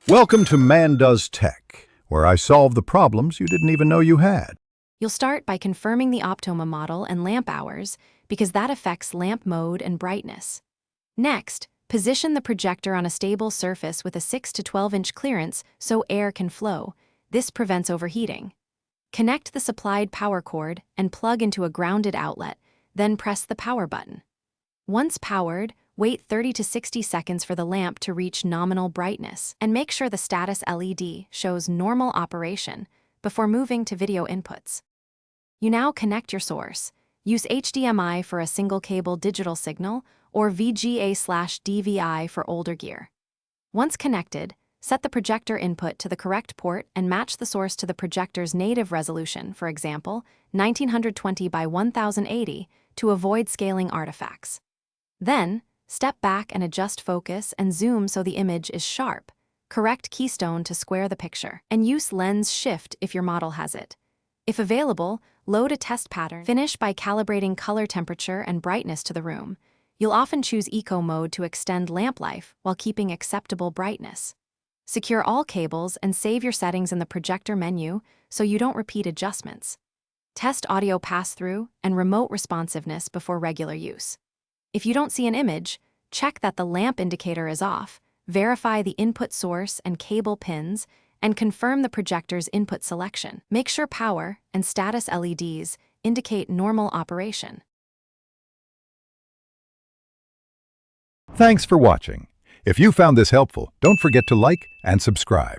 Welcome to Man Does Tech, where I solve the problems you didn't even know you had. You'll start by confirming the Optoma model and lamp hours because that affects lamp mode and brightness. Next, position the projector on a stable surface with a 6 to 12-inch clearance so air can flow. This prevents overheating. Connect the supplied power cord and plug into a grounded outlet, then press the power button. Once powered, wait 30 to 60 seconds for the lamp to reach nominal brightness, and make sure the status LED shows normal operation before moving to video inputs. You now connect your source. Use HDMI for a single-cable digital signal or VGA/DVI for older gear. Once connected, set the projector input to the correct port and match the source to the projector's native resolution, for example, 1920 by 1080, to avoid scaling artifacts. Then, step back and adjust focus and zoom so the image is sharp. Correct keystone to square the picture, and use lens shift if your model has it. If available, load a test pattern. Finish by calibrating color temperature and brightness to the room. You'll often choose eco mode to extend lamp life while keeping acceptable brightness. Secure all cables and save your settings in the projector menu so you don't repeat adjustments. Test audio pass-through and remote responsiveness before regular use. If you don't see an image, check that the lamp indicator is off, verify the input source and cable pins, and confirm the projector's input selection. Make sure power and status LEDs indicate normal operation. Thanks for watching. If you found this helpful, don't forget to like and subscribe.